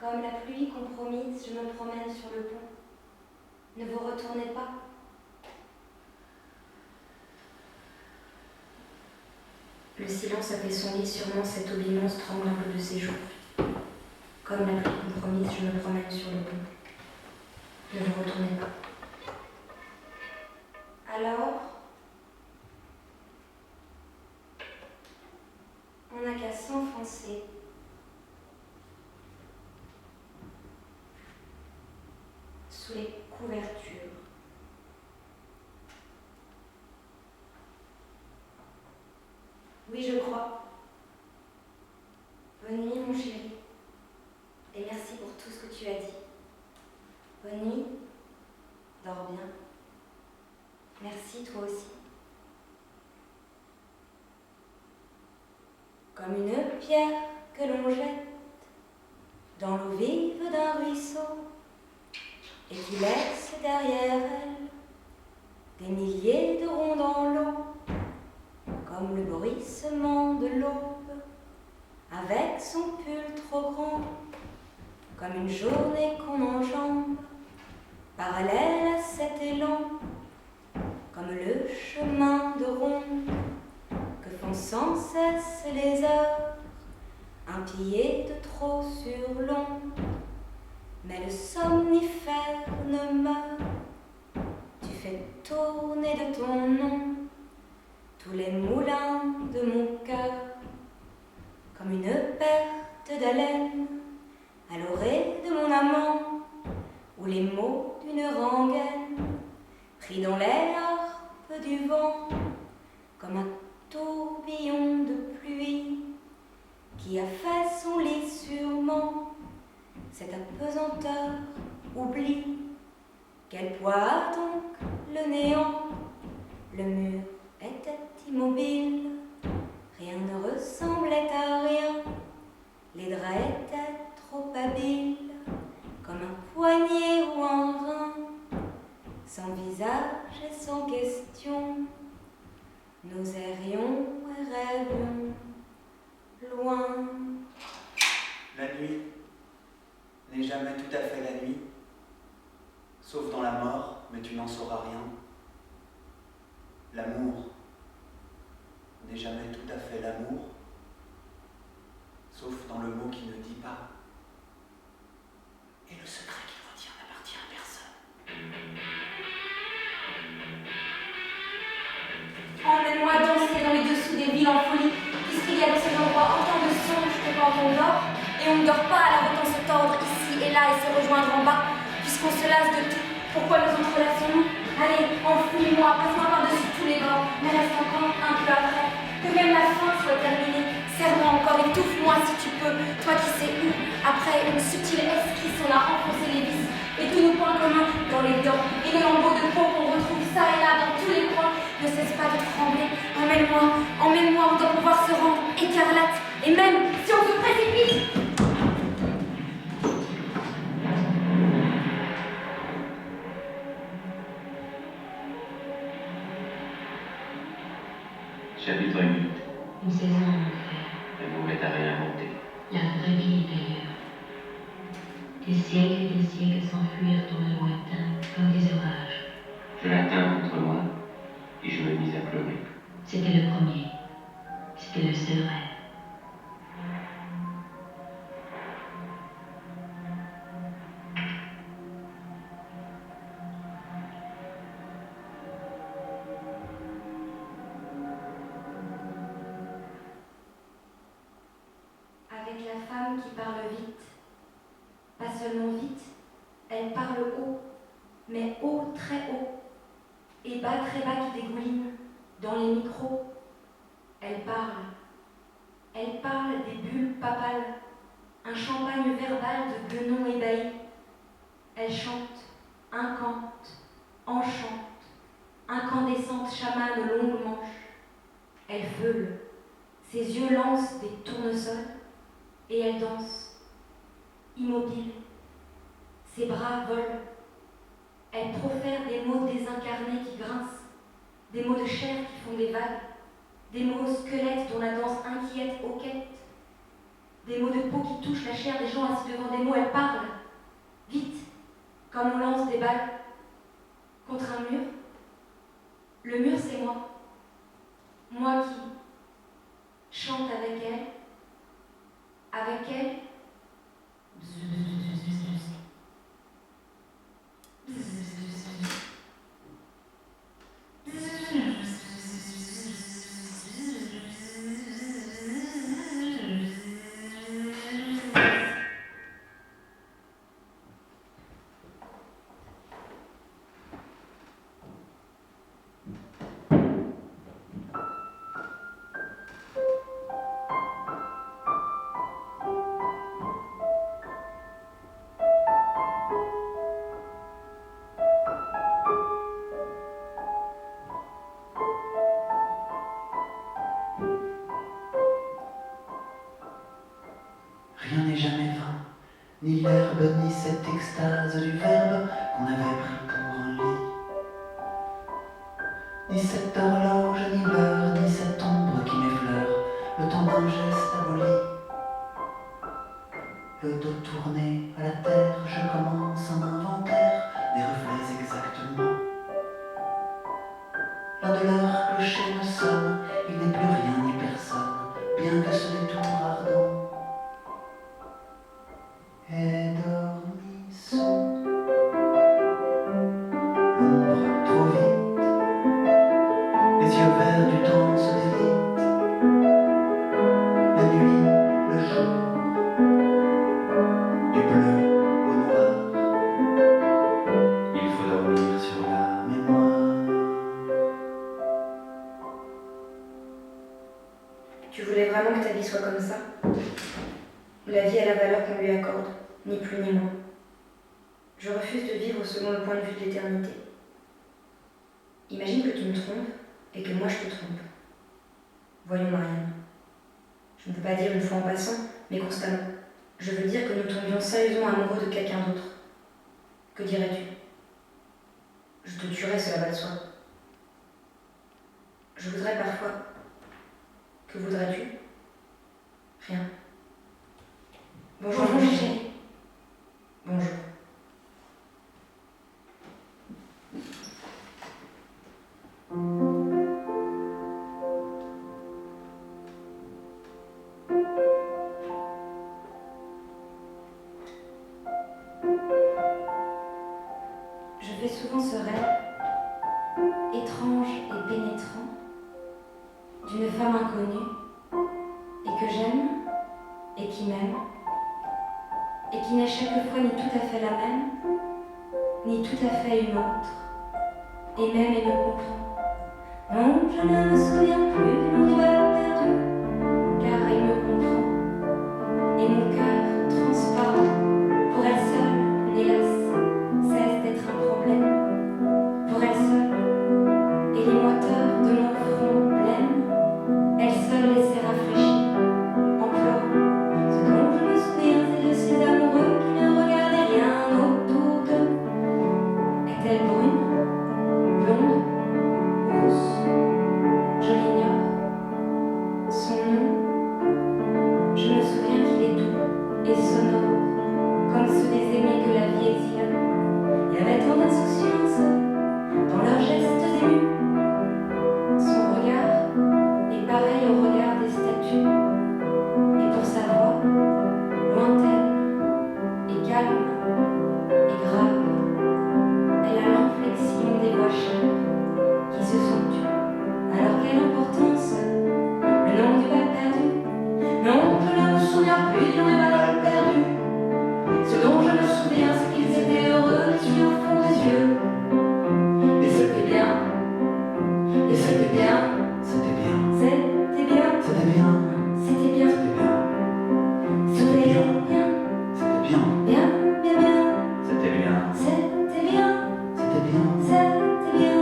Comme la pluie compromise, je me promène sur le pont. Ne vous retournez pas. Le silence a fait sonner sûrement cet obligeant stranglable de ses joues. Comme la pluie compromise, je me promène sur le pont. Ne vous retournez pas. Alors, on n'a qu'à s'enfoncer. Sous les couvertures. Oui, je crois. Bonne nuit, mon chéri. Et merci pour tout ce que tu as dit. Bonne nuit. Dors bien. Merci, toi aussi. Comme une pierre que l'on jette dans l'eau vive d'un ruisseau et qui laisse derrière elle des milliers de ronds dans l'eau, comme le bruissement de l'aube avec son pull trop grand, comme une journée qu'on enjambe parallèle à cet élan, comme le chemin de ronde que font sans cesse les heures, un pied de trop sur l'onde, mais le somnifère ne meurt. Tu fais tourner de ton nom tous les moulins de mon cœur, comme une perte d'haleine à l'orée de mon amant, ou les mots d'une rengaine pris dans les harpes du vent, comme un tourbillon de pluie qui a fait son lit sûrement. Cette apesanteur oublie. Quel poids a donc le néant? Le mur était immobile, rien ne ressemblait à rien. Les draps étaient trop habiles, comme un poignet ou un rein, sans visage et sans question. Nous errions et rêvions loin. La nuit n'est jamais tout à fait la nuit, sauf dans la mort, mais tu n'en sauras rien. L'amour n'est jamais tout à fait l'amour, sauf dans le mot qui ne dit pas. Et le secret qu'il retient n'appartient à personne. Emmène-moi danser dans les dessous des villes en folie, puisqu'il y a dans ces endroits autant de songes que quand on dort, et on ne dort pas, alors autant se tordre ici et là et se rejoindre en bas, puisqu'on se lasse de tout. Pourquoi nous entrelaçons-nous? Allez, enfouis-moi, passe-moi par-dessus tous les bords, mais reste encore un peu après, que même la fin soit terminée. Serre-moi encore, étouffe-moi si tu peux, toi qui sais où. Après une subtile esquisse, on a enfoncé les vis, et tous nos points communs dans les dents, et les lambeaux de peau qu'on retrouve ça et là dans tous les coins ne cesse pas de trembler. Emmène-moi, emmène-moi, on doit pouvoir se rendre écarlate, et même si on se précipite. Chapitre 8. Une saison en enfer. Un mauvais à réinventer. La vraie vie d'ailleurs. Des siècles et des siècles s'enfuirent dans le lointain comme des orages. Je la tins contre moi et je me mis à pleurer. C'était le premier. C'était le seul rêve. Avec la femme qui parle vite, pas seulement vite, elle parle haut, mais haut, très haut, et bas, très bas qui dégouline dans les micros. Elle parle des bulles papales, un champagne verbal de guenons ébahis. Elle chante, incante, enchante, incandescente chamane aux longues manches. Elle feule, ses yeux lancent des tournesols, et elle danse, immobile. Ses bras volent. Elle profère des mots désincarnés qui grincent, des mots de chair qui font des vagues, des mots squelettes dont la danse inquiète hoquette. Des mots de peau qui touchent la chair des gens assis devant des mots, elle parle. Vite, comme on lance des balles contre un mur. Le mur, c'est moi. Moi qui chante avec elle. Avec elle. Rien n'est jamais vain, ni l'herbe, ni cette extase du verbe qu'on avait pris pour un lit. Ni cette horloge, ni l'heure, ni cette ombre qui m'effleure, le temps d'un geste aboli. Le dos tourné à la terre, je commence un inventaire des reflets exactement. L'un de leurs clochers me sonne, il n'est plus rien ni personne, bien que ce détour ardent est dormi sous l'ombre trop vite, les yeux verts du temps se délitent, la nuit, le jour, du bleu au noir, il faut dormir sur la mémoire. Tu voulais vraiment que ta vie soit comme ça? La vie a la valeur qu'on lui accorde, ni plus ni moins. Je refuse de vivre selon le point de vue de l'éternité. Imagine que tu me trompes et que moi je te trompe. Voyons, Marianne. Je ne veux pas dire une fois en passant, mais constamment. Je veux dire que nous tombions sérieusement amoureux de quelqu'un d'autre. Que dirais-tu? Je te tuerais, cela va de soi. Je voudrais parfois. Que voudrais-tu? Rien. Bonjour, mon chéri. Bonjour. Je fais souvent ce rêve, étrange et pénétrant, d'une femme inconnue, et que j'aime, et qui m'aime, et qui n'est chaque fois ni tout à fait la même, ni tout à fait une autre, et même et me comprend. Non, je ne me souviens plus du nom du bal perdu, car elle me comprend, et mon cœur transparent, pour elle seule, hélas, cesse d'être un problème, pour elle seule, et les moiteurs de mon front blême, elle seule laissait rafraîchir, en pleurant, ce dont je me souviens, c'est de ces amoureux qui ne regardaient rien autour d'eux. Est-elle brune, blonde, rousse? Je l'ignore. Son nom, je me souviens qu'il est doux et sonore, comme ceux des aimés que la vie exile. Il y avait tant d'insouciance dans leurs gestes émus. Son regard est pareil au regard des statues, et pour sa voix, lointaine et calme et grave, elle a l'inflexion des voix chères qui se sont tues. Alors quelle importance, le nom du bal perdu? Non, je ne me souviens plus du nom du bal perdu. Ce dont je me souviens, c'est qu'ils étaient heureux, les yeux au fond des yeux. Et c'était bien, et c'était bien, C'était bien, c'était bien, c'était bien, c'était bien, c'était bien, c'était bien, c'était bien, bien, bien, bien, c'était bien, c'était bien, c'était bien. c'était bien.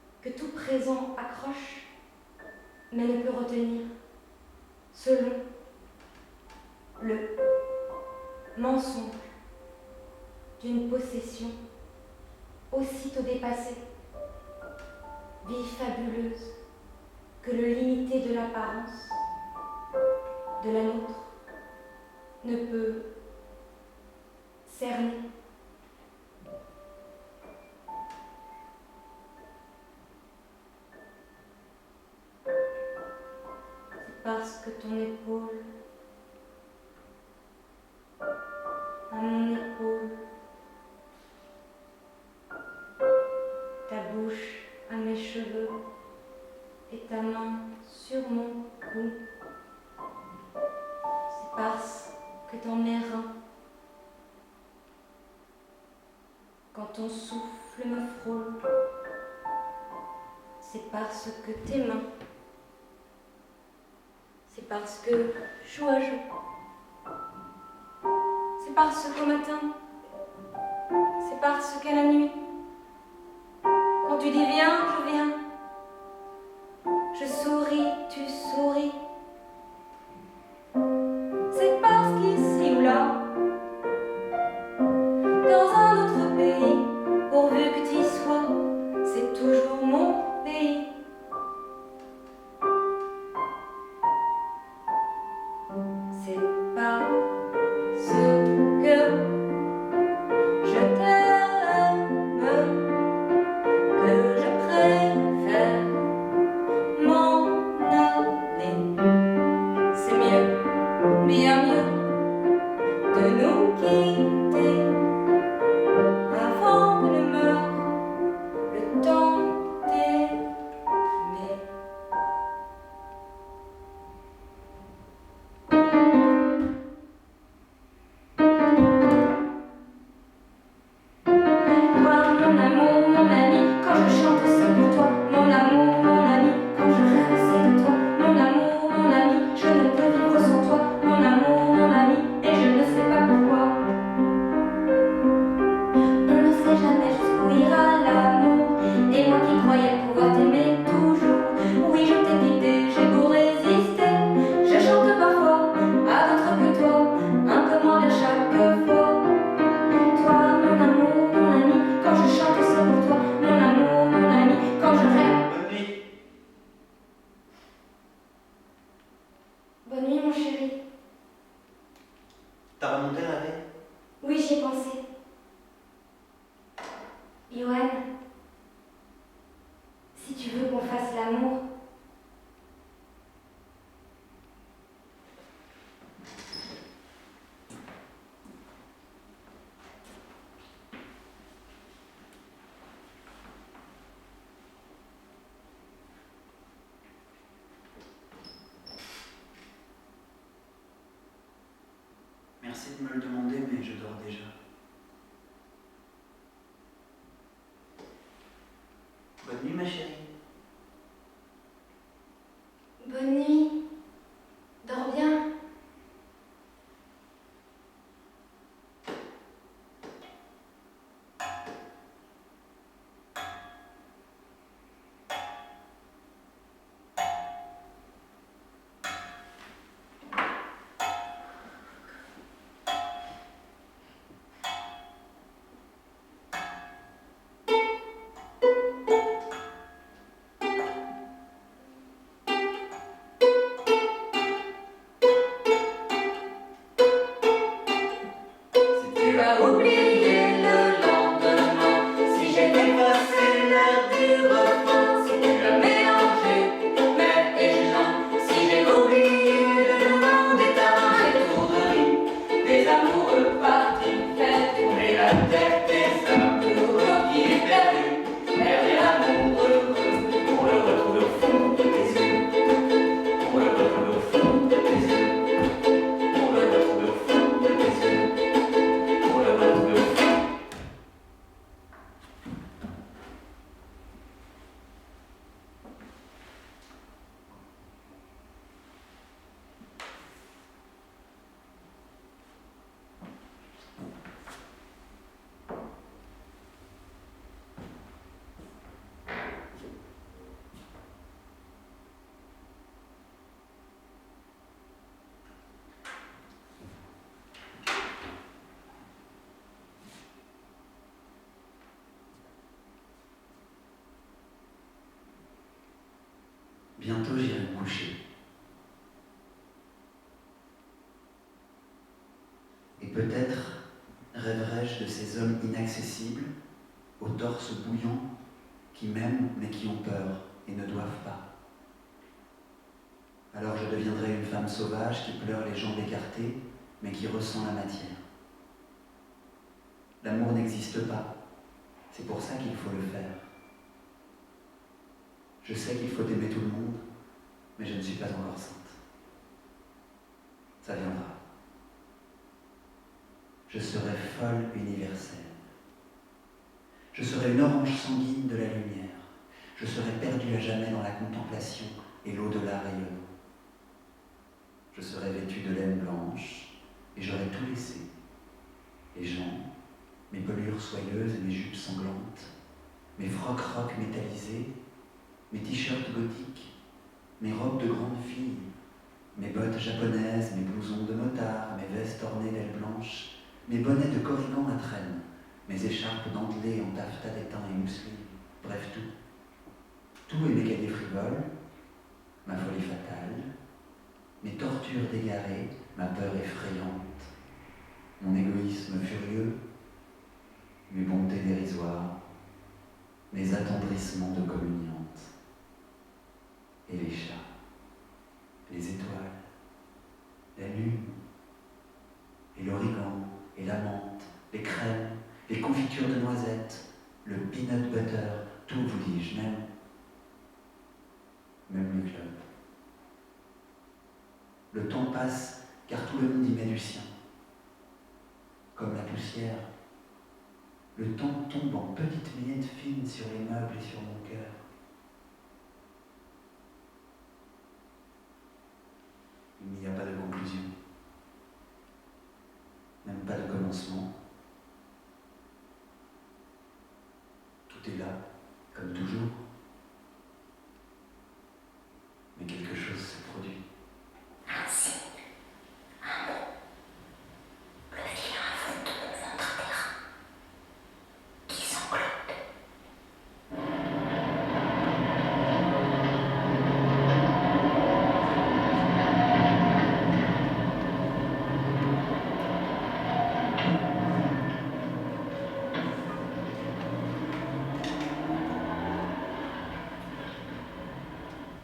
présent accroche, mais ne peut retenir, selon le mensonge d'une possession aussitôt dépassée, vie fabuleuse que le limité de l'apparence de la nôtre ne peut cerner. C'est parce que ton épaule à mon épaule, ta bouche à mes cheveux et ta main sur mon cou. C'est parce que dans mes reins, quand ton souffle me frôle, c'est parce que tes mains, c'est parce que jour à jour, c'est parce qu'au matin, c'est parce qu'à la nuit, quand tu dis viens, je viens, je souris, tu souris. C'est parce qu'ici ou là, dans un autre pays, pourvu que tu y sois, c'est toujours mon pays. C'est parce que je t'aime que je préfère m'en aller. C'est mieux, bien mieux de nous quitter avant que ne meure le temps d'aimer. Toi, mon amour, mon ami, quand je chante c'est pour toi. Mon amour, mon ami, quand je rêve c'est de toi. Mon amour, mon ami, je ne peux vivre sans toi. Mon amour, mon ami, et je ne sais pas pourquoi. On ne sait jamais jusqu'où ira l'amour. Et moi qui croyais pouvoir t'aimer toujours, oui je t'ai quitté, j'ai beau résister. Je chante parfois à d'autres que toi, un peu moins bien chaque fois. Toi, mon amour, mon ami, quand je chante c'est pour toi. Mon amour, mon ami, quand je rêve. Bonne nuit. Bonne nuit mon chéri. T'as remonté la veille? Oui, j'y ai pensé. Johan, si tu veux qu'on fasse l'amour, Merci de me le demander, mais je dors déjà. Bonne nuit, ma chérie. bonne nuit, dors bien. Tu as oublié le lendemain, si j'ai dépassé l'heure du refrain, si tu as mélangé mer et jean, si j'ai oublié le nom des tains et tourneries, des amoureux partis faire tourner la tête des amoureux qui est perdu, perdu l'amour heureux, pour le retrouver au fond de tes yeux, pour le retrouver au fond de tes yeux, pour le retrouver au fond de tes yeux. Bientôt j'irai me coucher. Et peut-être rêverai-je de ces hommes inaccessibles, au torse bouillant, qui m'aiment mais qui ont peur et ne doivent pas. Alors je deviendrai une femme sauvage qui pleure les jambes écartées, mais qui ressent la matière. L'amour n'existe pas, c'est pour ça qu'il faut le faire. Je sais qu'il faut aimer tout le monde, mais je ne suis pas encore sainte. Ça viendra. Je serai folle universelle. Je serai une orange sanguine de la lumière. Je serai perdue à jamais dans la contemplation et l'au-delà rayonnant. Je serai vêtue de laine blanche et j'aurai tout laissé. Les gens, mes pelures soyeuses et mes jupes sanglantes, mes frocs-rocs métallisés, mes t-shirts gothiques, mes robes de grande fille, mes bottes japonaises, mes blousons de motard, mes vestes ornées d'ailes blanches, mes bonnets de corrigan à traîne, mes écharpes dentelées en taffetas d'étain et mousseline, bref tout. Tout et mes cahiers frivoles, ma folie fatale, mes tortures d'égarés, ma peur effrayante, mon égoïsme furieux, mes bontés dérisoires, mes attendrissements de communiante, et les chats, les étoiles, la lune, et l'origan, et la menthe, les crèmes, les confitures de noisettes, le peanut butter, tout vous dis-je, même le club. Le temps passe car tout le monde y met du sien. Comme la poussière, le temps tombe en petites miettes fines sur les meubles et sur mon cœur. Il n'y a pas de conclusion, même pas de commencement. Tout est là, comme toujours. Mais quelque chose se produit. Un signe, un mot, le lien aveugle de mon ventre terrain qui sanglote.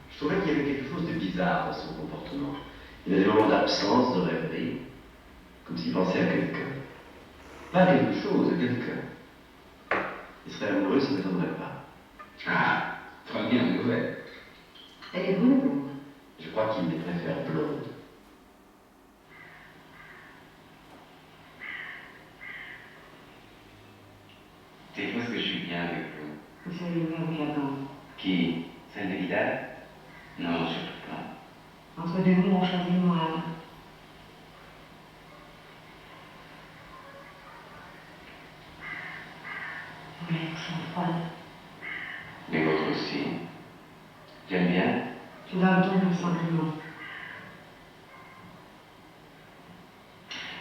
Je trouvais qu'il y avait quelque chose de bizarre dans son comportement. Il a des moments d'absence, de rêverie, comme s'il pensait à quelqu'un. Pas à quelque chose, à quelqu'un. Il serait amoureux, ça ne m'étonnerait pas. Ah, très bien, nouvelle. Elle est brune ou blonde? Je crois qu'il les préfère blondes. C'est parce que je suis bien avec vous. Vous savez bien où j'attends. Qui? Celle de Vidal? Non, surtout pas. Entre deux mots, on choisit moi. Mes lèvres sont froides. Les vôtres aussi. J'aime bien. Tu vas me tomber le sentiment.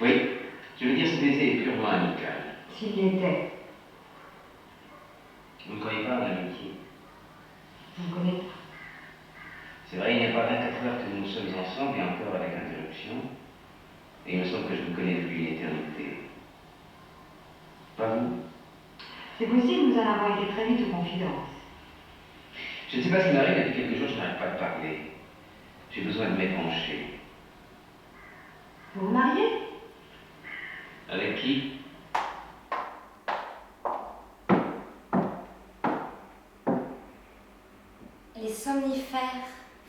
Oui, je veux dire, ce baiser est purement amical. S'il l'était, Vous ne croyez pas en l'amitié? je ne connais pas. C'est vrai, il n'y a pas 24 heures que nous sommes ensemble, et encore avec interruption. Et il me semble que je vous connais depuis une éternité. Pas vous? C'est possible, nous en avons été très vite aux confidences. Je ne sais pas ce qui m'arrive, depuis quelques jours, je n'arrête pas de parler. J'ai besoin de m'épancher. Vous vous mariez? Avec qui? Les somnifères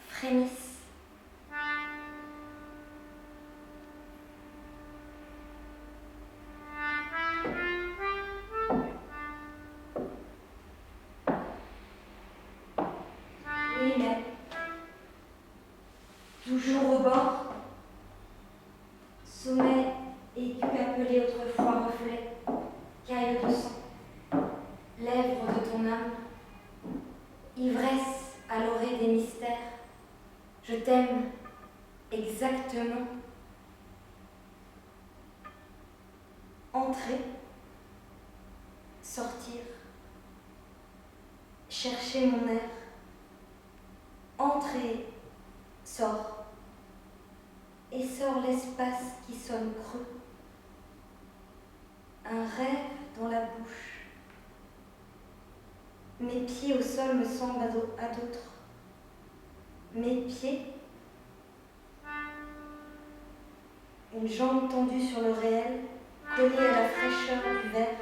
frémissent. Oui, mais toujours au bord, sommet aigu appelé autrefois reflet, caille de sang, lèvres de ton âme, ivresse à l'orée des mystères, je t'aime exactement. Entrer, sortir, chercher mon air, entre entre et sort. Et sort l'espace qui sonne creux. Un rêve dans la bouche. Mes pieds au sol me semblent à d'autres. Mes pieds, une jambe tendue sur le réel, collée à la fraîcheur du verre.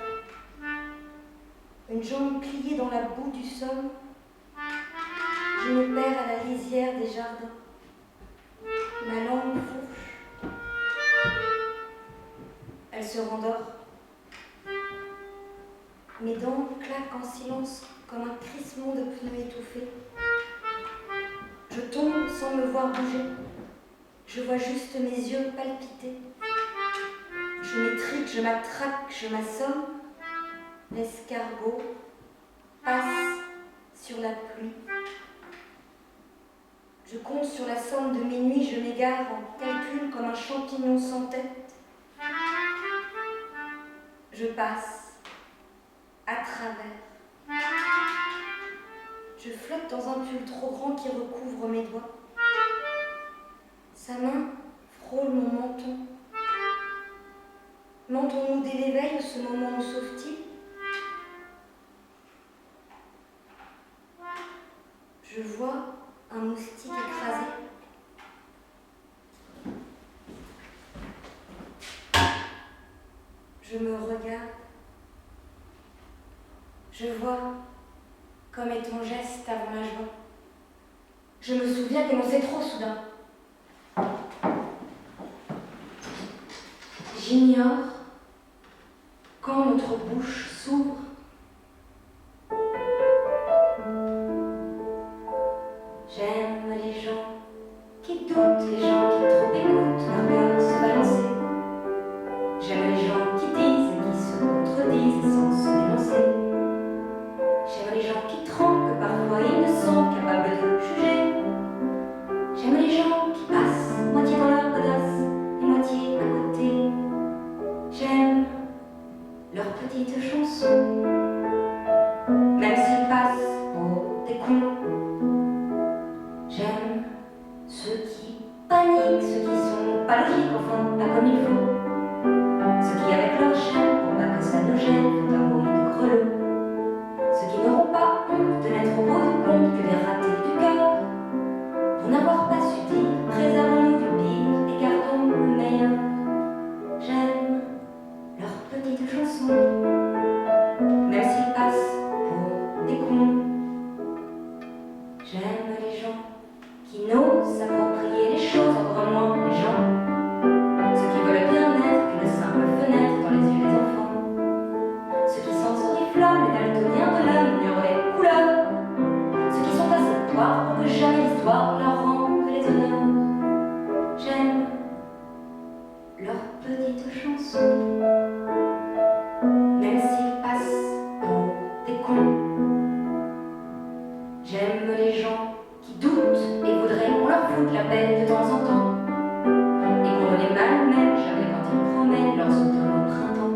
Une jambe pliée dans la boue du somme. Je me perds à la lisière des jardins. Ma langue fourche. Elle se rendort. Mes dents claquent en silence comme un crissement de pneus étouffés. Je tombe sans me voir bouger. Je vois juste mes yeux palpiter. Je m'étrique, je m'attraque, je m'assomme. L'escargot passe sur la pluie. Je compte sur la somme de mes nuits, je m'égare en calcul comme un champignon sans tête. Je passe à travers. Je flotte dans un pull trop grand qui recouvre mes doigts. Sa main frôle mon menton. Mentons-nous dès l'éveil ou ce moment nous sauve-t-il? Je vois un moustique écrasé. Je me regarde. Je vois comme est ton geste avant la joie. Je me souviens que c'est trop soudain. J'ignore quand notre bouche s'ouvre. J'aime les gens qui doutent, les gens qui trop écoutent leur cœur se balancer. J'aime les gens qui disent et qui se contredisent sans se dénoncer. J'aime les gens qui trompent, que parfois ils ne sont capables de juger. J'aime les gens qui passent, moitié dans leur audace et moitié à côté. J'aime leurs petites chansons, même s'ils passent pour des cons. J'aime ceux qui paniquent, ceux qui sont pas logiques, enfin pas comme il faut. Ceux qui avec leur chaîne, pour pas que ça nous gêne, font un bruit de grelot. Ceux qui n'auront pas honte de n'être au bout du compte que des ratés du cœur. Pour n'avoir pas su dire, préservons-nous du pire et gardons le meilleur. J'aime leurs petites chansons, même s'ils passent pour des cons. J'aime les gens qui n'osent s'approprier les choses, encore moins les gens. Ceux qui veulent bien être qu'une simple fenêtre dans les yeux des enfants. Ceux qui sans oriflamme, les daltoniens de l'âme ignorent les couleurs. Ceux qui sont assez toirs pour que jamais l'histoire leur rende les honneurs. J'aime leurs petites chansons, même s'ils passent pour des cons. J'aime les gens qui doutent et voudraient qu'on leur foute la peine de temps en temps. Et qu'on les malmène jamais quand ils promènent leurs automnes au printemps.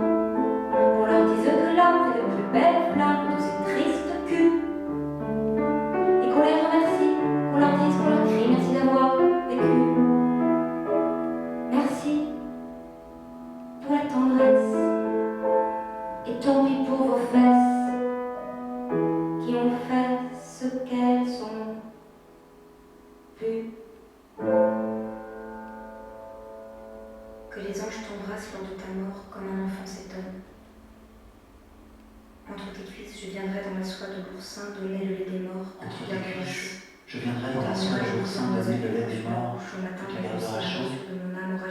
Qu'on leur dise que l'âme fait de plus belles flammes que tous ces tristes culs. Et qu'on les remercie, qu'on leur dise, qu'on leur crie merci d'avoir vécu. Merci pour la tendresse. Et tant pis pour vos fesses qui ont fait ce qu'elles ont pu. Que les anges t'embrassent lors de ta mort comme un enfant s'étonne. Entre tes cuisses, je viendrai dans la soie de l'oursin donner le lait des morts. Entre tes cuisses, je viendrai dans la soie de l'oursin donner le lait des morts. Au matin, toute la gardera chaud. de mon âme